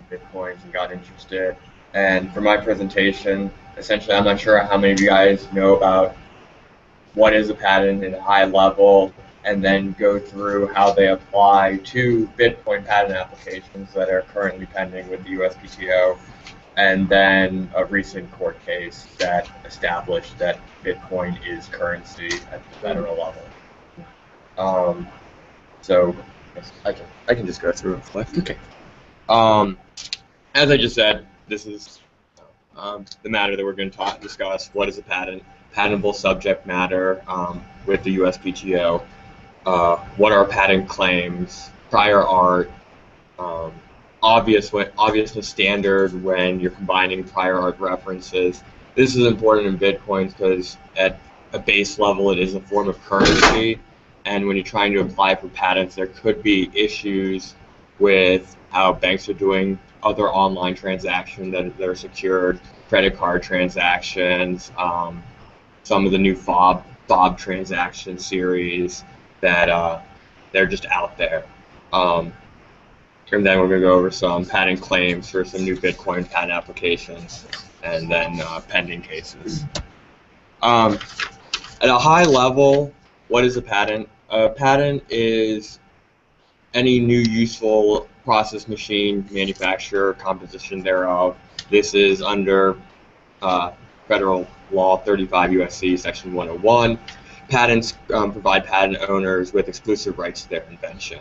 Bitcoins and got interested. And for my presentation, essentially, I'm not sure how many of you guys know about what is a patent at a high level, and then go through how they apply to Bitcoin patent applications that are currently pending with the USPTO, and then a recent court case that established that Bitcoin is currency at the federal level. So I can just go through it quick. Okay. As I just said, this is the matter that we're going to discuss. What is a patent? Patentable subject matter with the USPTO. What are patent claims? Prior art. Obviousness standard when you're combining prior art references. This is important in Bitcoins because at a base level it is a form of currency, and when you're trying to apply for patents, there could be issues with how banks are doing other online transactions that are secured, credit card transactions, some of the new FOB transaction series that they're just out there. And then we're going to go over some patent claims for some new Bitcoin patent applications, and then pending cases. At a high level, what is a patent? A patent is any new useful process, machine, manufacture, composition thereof. This is under federal law 35 U.S.C. section 101. Patents provide patent owners with exclusive rights to their invention.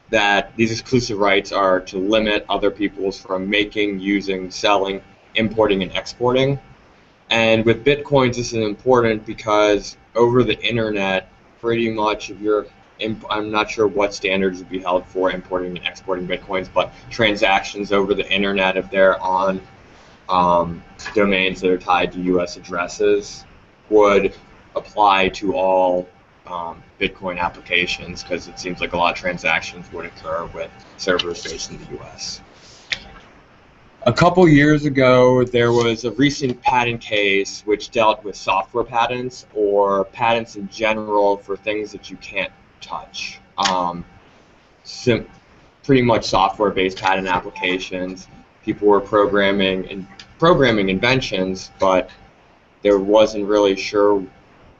That these exclusive rights are to limit other people's from making, using, selling, importing, and exporting. And with Bitcoins, this is important because over the internet, pretty much if you're, I'm not sure what standards would be held for importing and exporting Bitcoins, but transactions over the internet, if they're on domains that are tied to U.S. addresses, would apply to all Bitcoin applications, because it seems like a lot of transactions would occur with servers based in the U.S. A couple years ago, there was a recent patent case which dealt with software patents, or patents in general for things that you can't touch. Pretty much software-based patent applications. People were programming inventions, but there wasn't really sure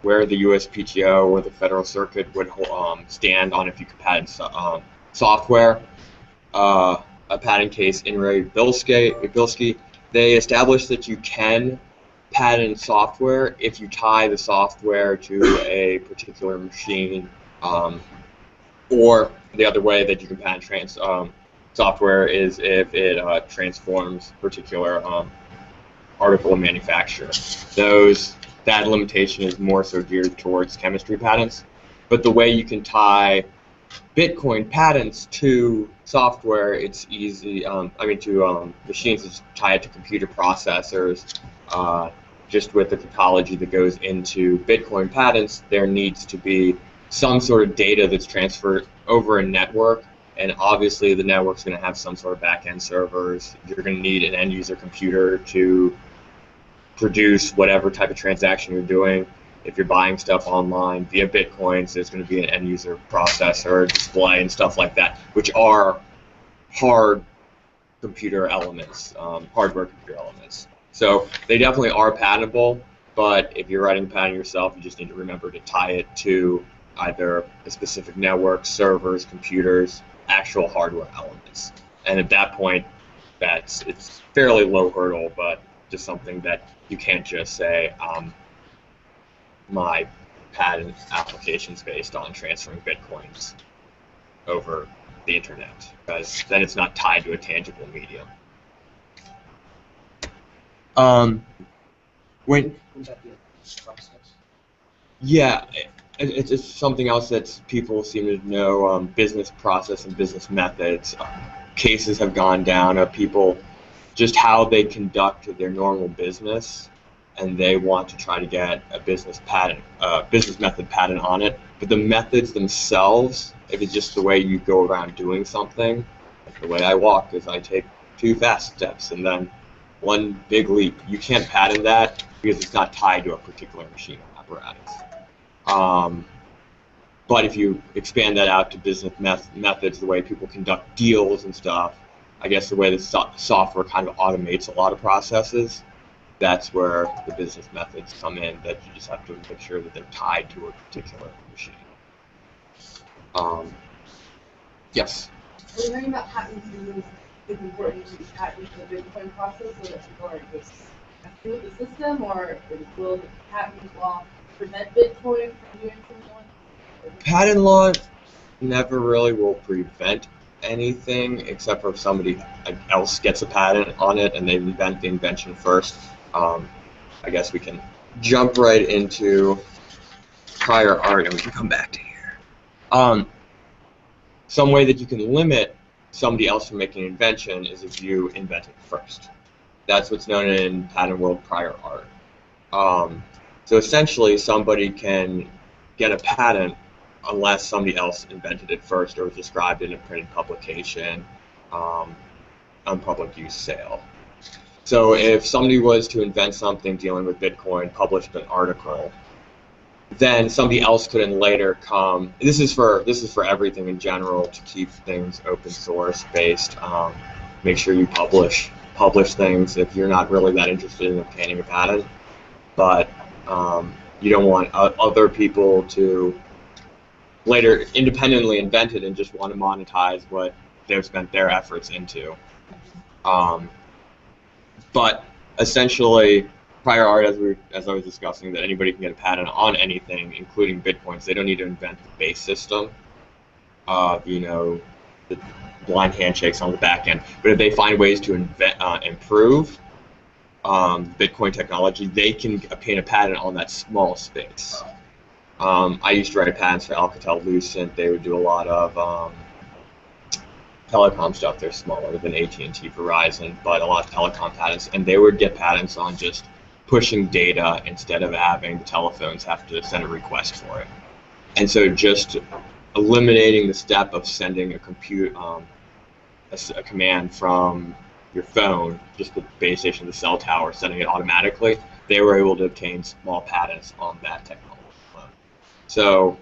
where the USPTO or the Federal Circuit would stand on if you could patent software. A patent case in Bilski, they established that you can patent software if you tie the software to a particular machine, or the other way that you can patent software is if it transforms particular article of manufacture. That limitation is more so geared towards chemistry patents, but the way you can tie Bitcoin patents to software, it's easy. To machines, is tie it to computer processors. Just with the topology that goes into Bitcoin patents, there needs to be some sort of data that's transferred over a network, and obviously the network's going to have some sort of back-end servers. You're going to need an end-user computer to produce whatever type of transaction you're doing. If you're buying stuff online via Bitcoins, there's going to be an end-user processor, display, and stuff like that, which are hard computer elements, hardware computer elements. So they definitely are patentable, but if you're writing the patent yourself, you just need to remember to tie it to either a specific network, servers, computers, actual hardware elements. And at that point, it's fairly low hurdle, but just something that you can't just say, my patent application's based on transferring Bitcoins over the internet, because then it's not tied to a tangible medium. It's something else that people seem to know, business process and business methods. Cases have gone down of people, just how they conduct their normal business, and they want to try to get a business method patent on it. But the methods themselves, if it's just the way you go around doing something, like the way I walk is I take 2 fast steps and then 1 big leap. You can't patent that because it's not tied to a particular machine or apparatus. But if you expand that out to business methods, the way people conduct deals and stuff, I guess the way the software kind of automates a lot of processes, that's where the business methods come in, that you just have to make sure that they're tied to a particular machine. Yes? We're learning about patents, and it's important to patent the Bitcoin process so that people are just messing with the system, or will the patent law prevent Bitcoin from doing something? Patent law never really will prevent anything except for if somebody else gets a patent on it and they invent the invention first. I guess we can jump right into prior art and we can come back to here. Some way that you can limit somebody else from making an invention is if you invent it first. That's what's known in patent world prior art. So essentially somebody can get a patent unless somebody else invented it first or was described in a printed publication on public use sale. So if somebody was to invent something dealing with Bitcoin, published an article, then somebody else could then later come. This is for everything in general, to keep things open source based. Make sure you publish things if you're not really that interested in obtaining a patent, but you don't want other people to later independently invent it and just want to monetize what they've spent their efforts into. But essentially, prior art, as I was discussing, that anybody can get a patent on anything, including Bitcoins. They don't need to invent the base system, the blind handshakes on the back end. But if they find ways to improve Bitcoin technology, they can obtain a patent on that small space. I used to write patents for Alcatel-Lucent. They would do a lot of telecom stuff. They're smaller than AT&T, Verizon, but a lot of telecom patents, and they would get patents on just pushing data instead of having the telephones have to send a request for it. And so just eliminating the step of sending a command from your phone, just the base station, the cell tower, sending it automatically, they were able to obtain small patents on that technology. So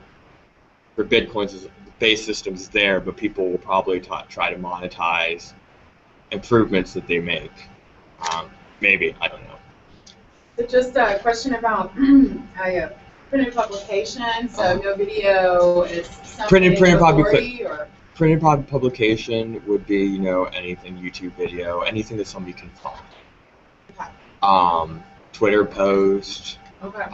for Bitcoins, the base system is there, but people will probably try to monetize improvements that they make. Maybe, I don't know. So just a question about printed publication. So no video is something Printed publication would be, anything, YouTube video, anything that somebody can find. Okay. Twitter post. Okay.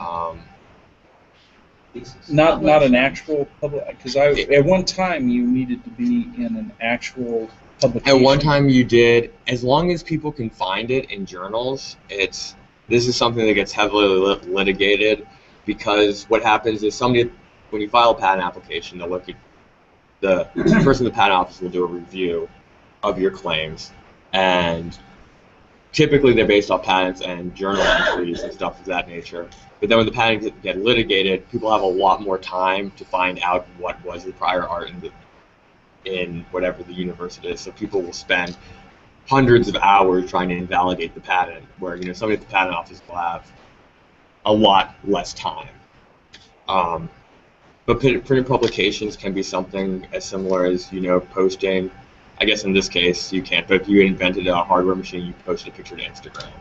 Not an actual public, because at one time you needed to be in an actual publication. At one time you did, as long as people can find it in journals. This is something that gets heavily litigated, because what happens is when you file a patent application, they'll look at the person in the patent office will do a review of your claims, and typically they're based off patents and journal entries and stuff of that nature. But then when the patents get litigated, people have a lot more time to find out what was the prior art in whatever the universe it is. So people will spend hundreds of hours trying to invalidate the patent, where somebody at the patent office will have a lot less time. But printed publications can be something as similar as posting. I guess in this case you can't, but if you invented a hardware machine, you post a picture to Instagram.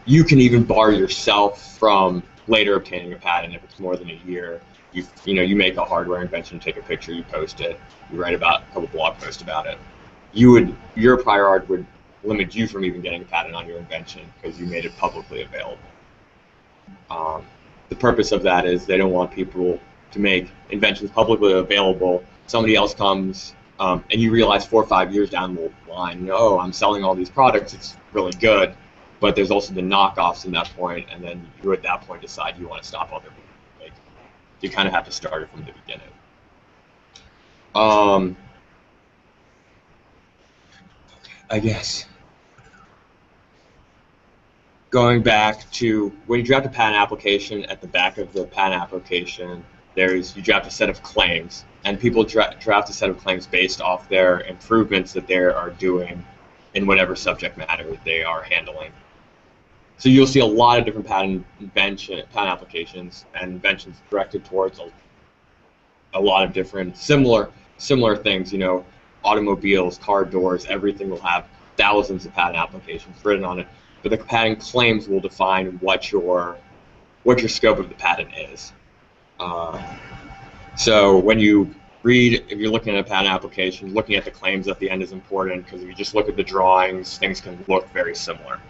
You can even bar yourself from later obtaining a patent if it's more than a year. You make a hardware invention, take a picture, you post it, you write about a couple blog posts about it. Your prior art would limit you from even getting a patent on your invention because you made it publicly available. The purpose of that is they don't want people to make inventions publicly available. Somebody else comes and you realize 4 or 5 years down the line, I'm selling all these products, it's really good, but there's also the knockoffs in that point, and then you at that point decide you want to stop other people from making it. You kind of have to start it from the beginning. I guess going back to when you draft a patent application, at the back of the patent application, you draft a set of claims, and people draft a set of claims based off their improvements that they are doing in whatever subject matter they are handling. So you'll see a lot of different patent applications and inventions directed towards a lot of different similar things. automobiles, car doors, everything will have thousands of patent applications written on it. But the patent claims will define what your scope of the patent is. So when you read, if you're looking at a patent application, looking at the claims at the end is important, because if you just look at the drawings, things can look very similar.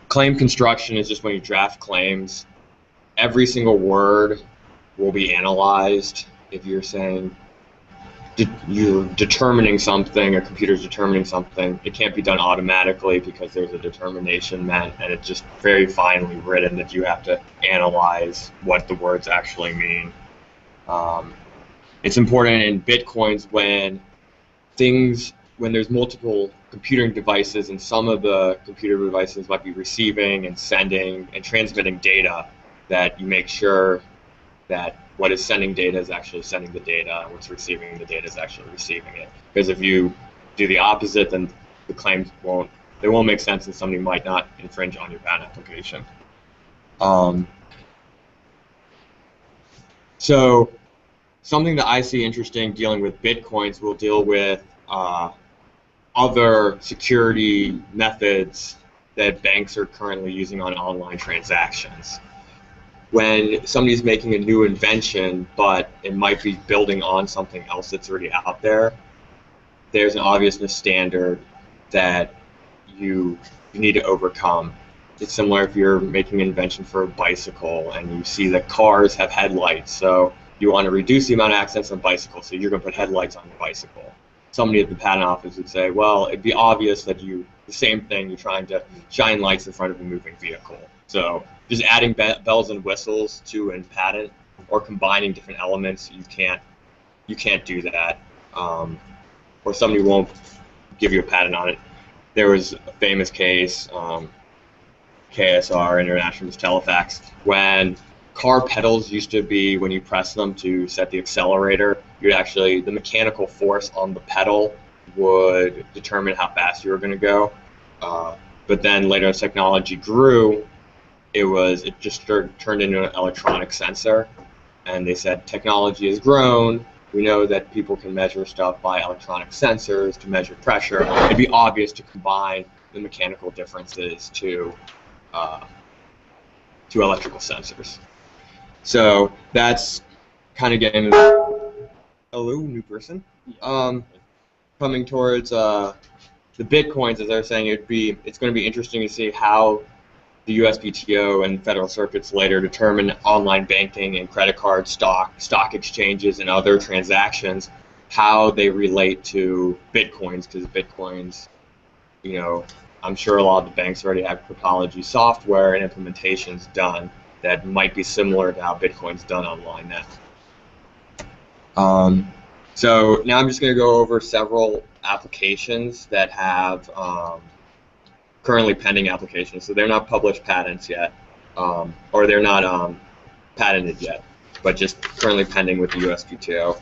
Claim construction is just when you draft claims. Every single word will be analyzed. If you're saying you're determining something, a computer's determining something, it can't be done automatically because there's a determination meant, and it's just very finely written that you have to analyze what the words actually mean. It's important in Bitcoins when there's multiple computing devices, and some of the computer devices might be receiving and sending and transmitting data, that you make sure that what is sending data is actually sending the data, and what's receiving the data is actually receiving it. Because if you do the opposite, then the claims won't make sense, and somebody might not infringe on your patent application. So something that I see interesting dealing with Bitcoins will deal with other security methods that banks are currently using on online transactions. When somebody's making a new invention, but it might be building on something else that's already out there, there's an obviousness standard that you need to overcome. It's similar if you're making an invention for a bicycle and you see that cars have headlights, so you want to reduce the amount of accidents on bicycles, so you're going to put headlights on the bicycle. Somebody at the patent office would say, well, it'd be obvious that the same thing, you're trying to shine lights in front of a moving vehicle. So just adding bells and whistles to a patent or combining different elements, you can't do that. Or somebody won't give you a patent on it. There was a famous case, KSR, International Telefax, when car pedals used to be, when you press them to set the accelerator, the mechanical force on the pedal would determine how fast you were going to go. But then later as technology grew, it just turned into an electronic sensor. And they said technology has grown. We know that people can measure stuff by electronic sensors to measure pressure. It'd be obvious to combine the mechanical differences to electrical sensors. So that's kind of getting hello, new person. Coming towards the Bitcoins, as I was saying, it's going to be interesting to see how the USPTO and federal circuits later determine online banking and credit card stock exchanges and other transactions, how they relate to Bitcoins, because Bitcoins, I'm sure a lot of the banks already have cryptology software and implementations done that might be similar to how Bitcoin's done online now. So now I'm just going to go over several applications that have currently pending applications. So they're not published patents yet, or they're not patented yet, but just currently pending with the USPTO.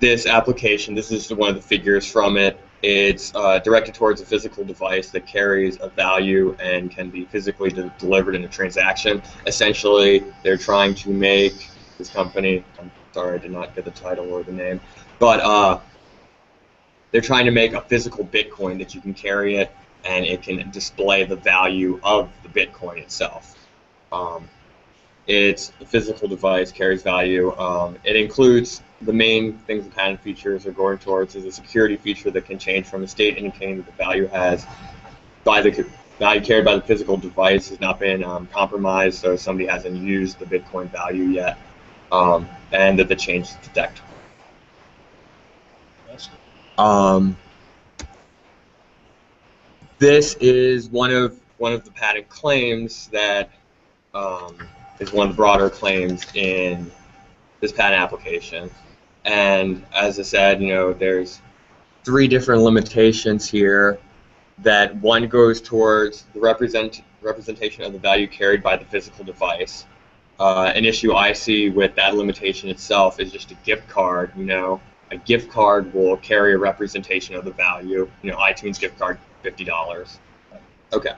This application, this is one of the figures from it. It's directed towards a physical device that carries a value and can be physically delivered in a transaction. Essentially, they're trying to make this company, I'm sorry I did not get the title or the name, but they're trying to make a physical Bitcoin that you can carry it and it can display the value of the Bitcoin itself. It's a physical device, carries value. It includes the main things the patent features are going towards is a security feature that can change from a state indicating that the value value carried by the physical device has not been compromised, so somebody hasn't used the Bitcoin value yet, and that the change is detectable. This is one of the patent claims that is one of the broader claims in this patent application. And as I said, there's 3 different limitations here. That one goes towards the representation of the value carried by the physical device. An issue I see with that limitation itself is just a gift card. A gift card will carry a representation of the value. iTunes gift card, $50. Okay.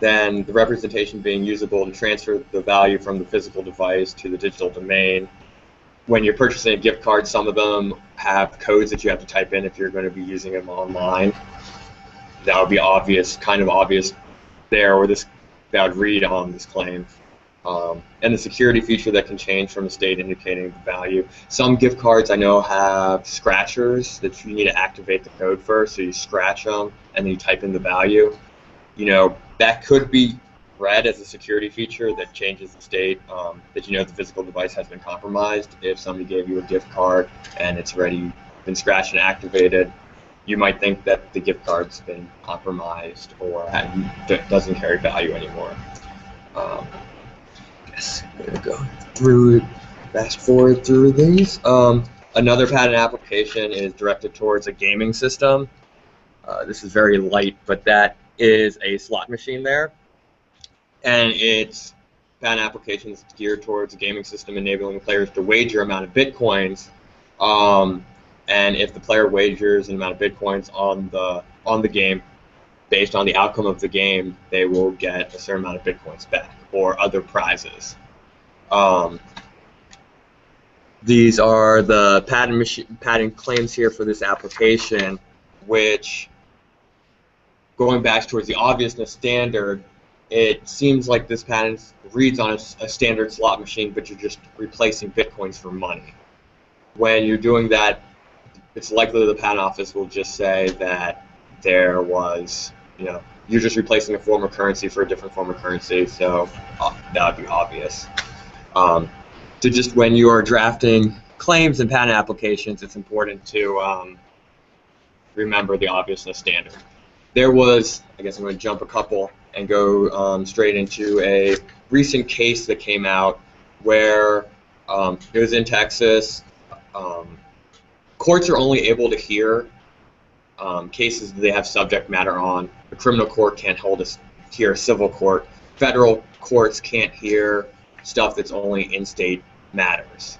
then the representation being usable to transfer the value from the physical device to the digital domain. When you're purchasing a gift card, some of them have codes that you have to type in if you're going to be using them online. That would be obvious, kind of obvious there, or that would read on this claim. And the security feature that can change from the state indicating the value. Some gift cards I know have scratchers that you need to activate the code first, so you scratch them and then you type in the value. That could be read as a security feature that changes the state, that the physical device has been compromised. If somebody gave you a gift card and it's already been scratched and activated, you might think that the gift card's been compromised or doesn't carry value anymore. Yes, I'm gonna go through it, fast forward through these. Another patent application is directed towards a gaming system. This is very light, but that is a slot machine there. And its patent application is geared towards a gaming system enabling players to wager amount of bitcoins. And if the player wagers an amount of bitcoins on the game, based on the outcome of the game, they will get a certain amount of bitcoins back or other prizes. These are the patent claims here for this application, which, going back towards the obviousness standard, it seems like this patent reads on a standard slot machine, but you're just replacing bitcoins for money. When you're doing that, it's likely the patent office will just say that there was, you're just replacing a form of currency for a different form of currency, so that would be obvious. So just when you are drafting claims and patent applications, it's important to remember the obviousness standard. There was, I guess I'm going to jump a couple and go straight into a recent case that came out where it was in Texas. Courts are only able to hear cases that they have subject matter on. A criminal court can't hear a civil court. Federal courts can't hear stuff that's only in-state matters.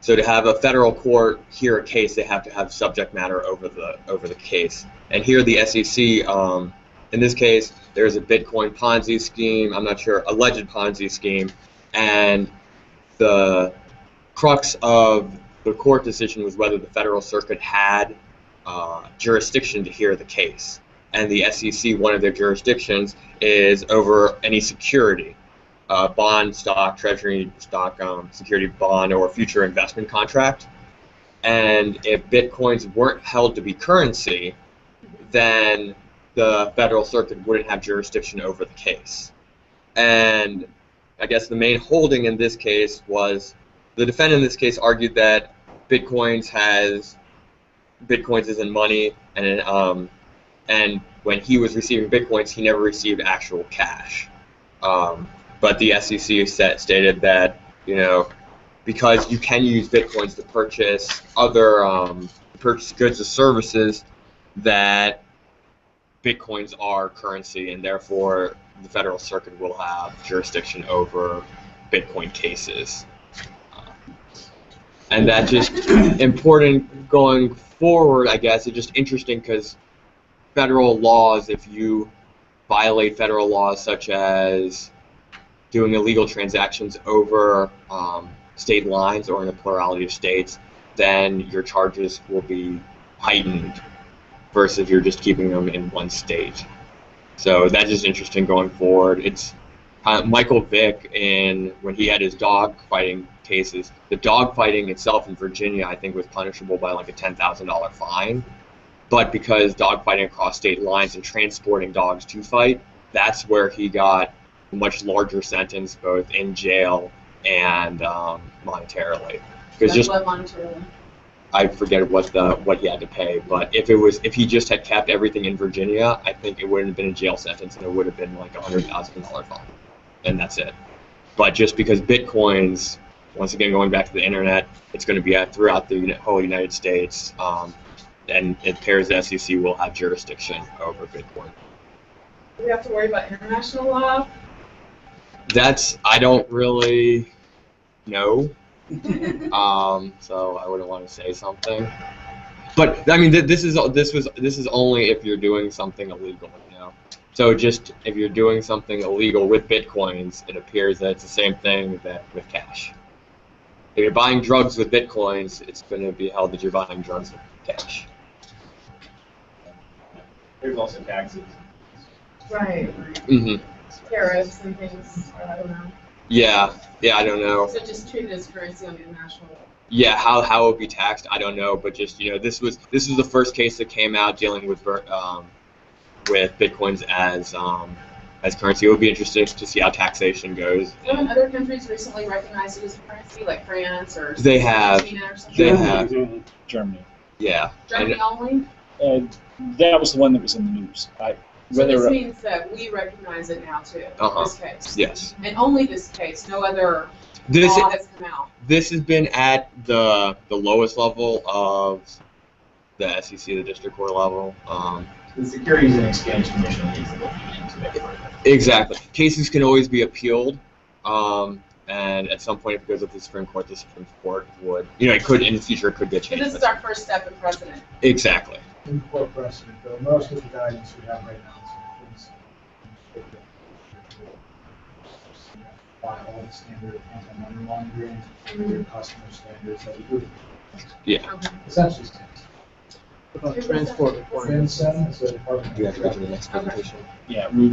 So to have a federal court hear a case, they have to have subject matter over the case. And here the SEC, in this case, there's a Bitcoin Ponzi scheme. I'm not sure, alleged Ponzi scheme, and the crux of the court decision was whether the Federal Circuit had jurisdiction to hear the case. And the SEC, one of their jurisdictions is over any security, bond, stock, treasury stock, security bond, or future investment contract. And if Bitcoins weren't held to be currency, then the Federal Circuit wouldn't have jurisdiction over the case. And I guess the main holding in this case was the defendant in this case argued that Bitcoins isn't money, and when he was receiving Bitcoins, he never received actual cash. But the SEC stated that, because you can use Bitcoins to purchase other goods or services, that Bitcoins are currency, and therefore the Federal Circuit will have jurisdiction over Bitcoin cases. And that's just important going forward, I guess. It's just interesting because federal laws, if you violate federal laws such as doing illegal transactions over state lines or in a plurality of states, then your charges will be heightened versus if you're just keeping them in one state. So that's just interesting going forward. It's Michael Vick, when he had his dog fighting cases, the dog fighting itself in Virginia, I think, was punishable by like a $10,000 fine. But because dog fighting across state lines and transporting dogs to fight, that's where he got a much larger sentence, both in jail and monetarily. Because just monetarily? I forget what he had to pay, but if he just had kept everything in Virginia, I think it wouldn't have been a jail sentence, and it would have been like a $100,000 fine, and that's it. But just because Bitcoins, once again going back to the internet, it's going to be throughout the whole United States, and it appears the SEC will have jurisdiction over Bitcoin. Do we have to worry about international law? I don't really know. So I wouldn't want to say something. But I mean, this is only if you're doing something illegal, So just if you're doing something illegal with bitcoins, it appears that it's the same thing that with cash. If you're buying drugs with bitcoins, it's going to be held that you're buying drugs with cash. There's also taxes. Right. Mm-hmm. Tariffs and things, I don't know. Yeah, I don't know. So just treat it as currency on the international level. Yeah, how it would be taxed, I don't know. But just this was the first case that came out dealing with bitcoins as currency. It would be interesting to see how taxation goes. Haven't other countries recently recognized it as a currency, like France or They have. Argentina or something? They have. Germany. Yeah. Germany only? That was the one that was in the news. So this means that we recognize it now too, this case. Yes. And only this case, no other This law has come out. this has been at the lowest level of the SEC, the district court level. The Securities and Exchange Commission needs to look into it further. Exactly. Cases can always be appealed, and at some point, if it goes up to the Supreme Court would, it could in the future it could get So changed. this is our first step in precedent. Exactly. In court precedent, though, most of the guidance we have right now is by all the standard anti-money laundering, standard customer standards that we do. Yeah. Okay. Essentially standards. About transport requirements. FinCEN is the Department of You have to go to the next presentation. Yeah, we